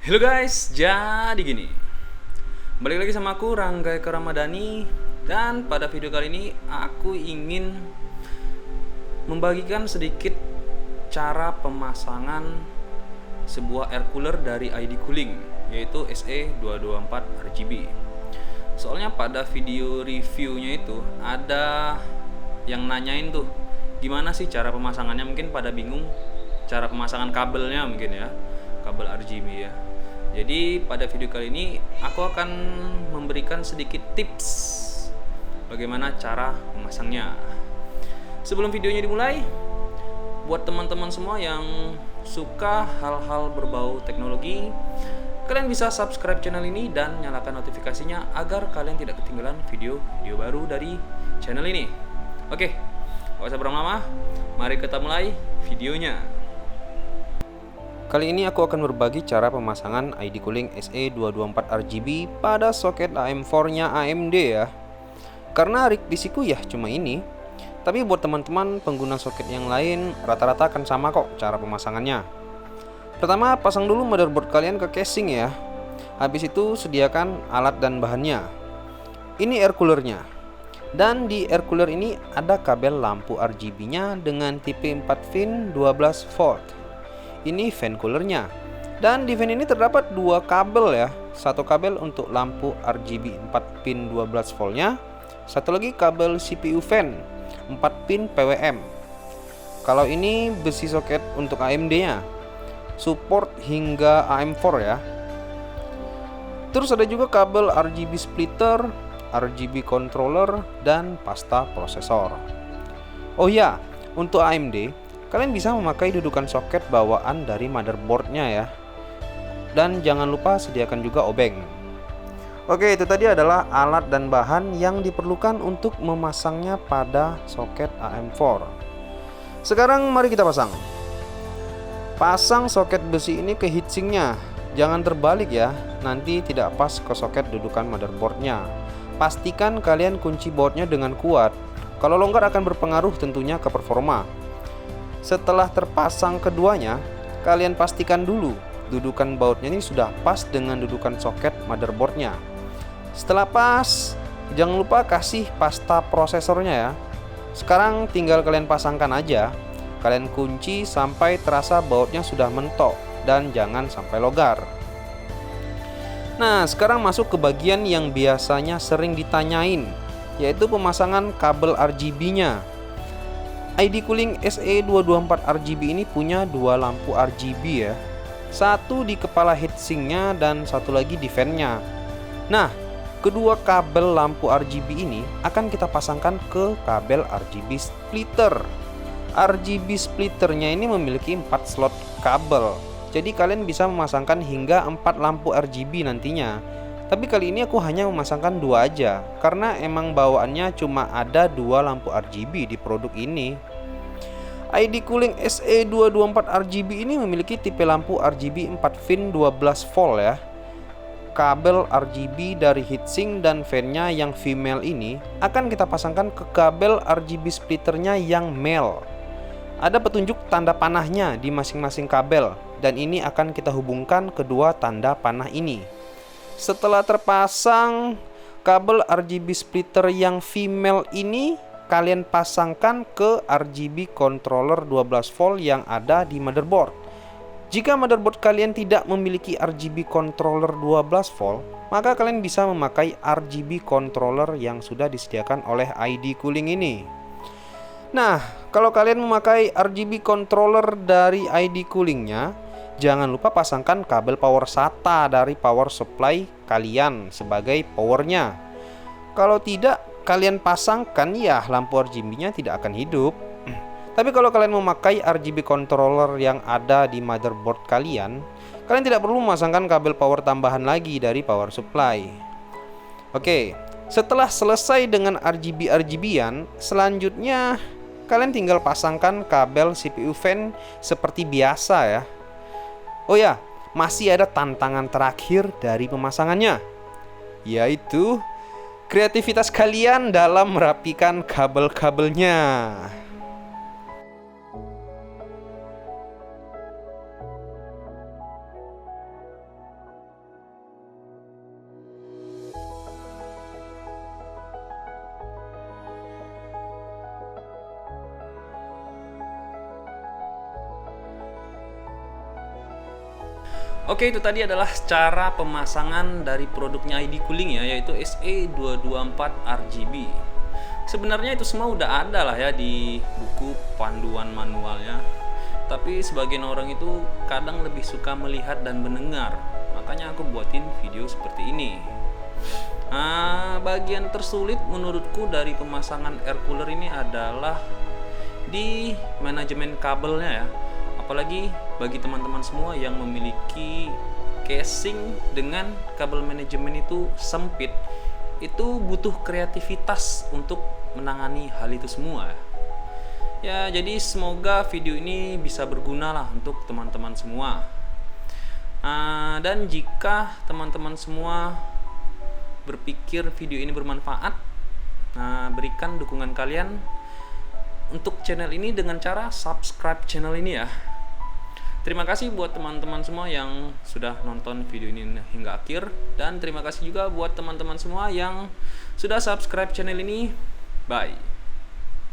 Halo guys, jadi gini. Balik lagi sama aku Rangga Eka Ramadhani. Dan pada video kali ini aku ingin membagikan sedikit cara pemasangan sebuah air cooler dari ID Cooling, yaitu SE224 RGB. Soalnya pada video reviewnya itu ada yang nanyain tuh, gimana sih cara pemasangannya, mungkin pada bingung cara pemasangan kabelnya mungkin ya, kabel RGB ya. Jadi pada video kali ini aku akan memberikan sedikit tips bagaimana cara memasangnya. Sebelum videonya dimulai, buat teman-teman semua yang suka hal-hal berbau teknologi, kalian bisa subscribe channel ini dan nyalakan notifikasinya agar kalian tidak ketinggalan video baru dari channel ini. Oke, gak usah berlama-lama, mari kita mulai videonya. Kali ini aku akan berbagi cara pemasangan ID Cooling SE224 RGB pada soket AM4-nya AMD ya. Karena rig PC-ku ya cuma ini, tapi buat teman-teman pengguna soket yang lain rata-rata akan sama kok cara pemasangannya. Pertama, pasang dulu motherboard kalian ke casing ya. Habis itu sediakan alat dan bahannya. Ini air coolernya. Dan di air cooler ini ada kabel lampu RGB-nya dengan tipe 4 pin 12 volt. Ini fan coolernya. Dan di fan ini terdapat dua kabel ya. Satu kabel untuk lampu RGB 4 pin 12 voltnya, satu lagi kabel CPU fan 4 pin PWM. Kalau ini besi soket untuk AMD-nya, support hingga AM4 ya. Terus ada juga kabel RGB splitter, RGB controller, dan pasta prosesor. Oh ya, untuk AMD kalian bisa memakai dudukan soket bawaan dari motherboardnya ya. Dan jangan lupa sediakan juga obeng. Oke, itu tadi adalah alat dan bahan yang diperlukan untuk memasangnya pada soket AM4. Sekarang mari kita pasang. Pasang soket besi ini ke heatsinknya. Jangan terbalik ya, nanti tidak pas ke soket dudukan motherboardnya. Pastikan kalian kunci bautnya dengan kuat. Kalau longgar akan berpengaruh tentunya ke performa. Setelah terpasang keduanya, kalian pastikan dulu dudukan bautnya ini sudah pas dengan dudukan soket motherboardnya. Setelah pas, jangan lupa kasih pasta prosesornya ya. Sekarang tinggal kalian pasangkan aja. Kalian kunci sampai terasa bautnya sudah mentok dan jangan sampai longgar. Nah, sekarang masuk ke bagian yang biasanya sering ditanyain, yaitu pemasangan kabel RGB-nya. ID Cooling SE224 RGB ini punya dua lampu RGB ya. Satu di kepala heatsinknya dan satu lagi di fan-nya. Nah, kedua kabel lampu RGB ini akan kita pasangkan ke kabel RGB splitter. RGB splitternya ini memiliki 4 slot kabel. Jadi kalian bisa memasangkan hingga 4 lampu RGB nantinya. Tapi kali ini aku hanya memasangkan 2 aja, karena emang bawaannya cuma ada 2 lampu RGB di produk ini. ID Cooling SE224 RGB ini memiliki tipe lampu RGB 4 pin 12 volt ya. Kabel RGB dari heatsink dan fan-nya yang female ini akan kita pasangkan ke kabel RGB splitternya yang male. Ada petunjuk tanda panahnya di masing-masing kabel, dan ini akan kita hubungkan kedua tanda panah ini. Setelah terpasang, kabel RGB splitter yang female ini kalian pasangkan ke RGB controller 12 volt yang ada di motherboard. Jika motherboard kalian tidak memiliki RGB controller 12 volt, maka kalian bisa memakai RGB controller yang sudah disediakan oleh ID Cooling ini. Nah, kalau kalian memakai RGB controller dari ID Cooling-nya, jangan lupa pasangkan kabel power SATA dari power supply kalian sebagai powernya. Kalau tidak kalian pasangkan ya lampu RGB-nya tidak akan hidup. Tapi kalau kalian memakai RGB controller yang ada di motherboard kalian tidak perlu memasangkan kabel power tambahan lagi dari power supply. Oke, setelah selesai dengan RGB-RGB-an, selanjutnya kalian tinggal pasangkan kabel CPU fan seperti biasa ya. Oh ya, masih ada tantangan terakhir dari pemasangannya, yaitu kreativitas kalian dalam merapikan kabel-kabelnya. Oke, itu tadi adalah cara pemasangan dari produknya ID Cooling ya, yaitu SE224 RGB. Sebenarnya itu semua udah ada lah ya di buku panduan manualnya. Tapi sebagian orang itu kadang lebih suka melihat dan mendengar. Makanya aku buatin video seperti ini. Bagian tersulit menurutku dari pemasangan air cooler ini adalah di manajemen kabelnya ya. Apalagi bagi teman-teman semua yang memiliki casing dengan kabel manajemen itu sempit, itu butuh kreativitas untuk menangani hal itu semua. Ya, jadi semoga video ini bisa berguna lah untuk teman-teman semua. Dan jika teman-teman semua berpikir video ini bermanfaat, berikan dukungan kalian untuk channel ini dengan cara subscribe channel ini ya. Terima kasih buat teman-teman semua yang sudah nonton video ini hingga akhir, dan terima kasih juga buat teman-teman semua yang sudah subscribe channel ini. Bye.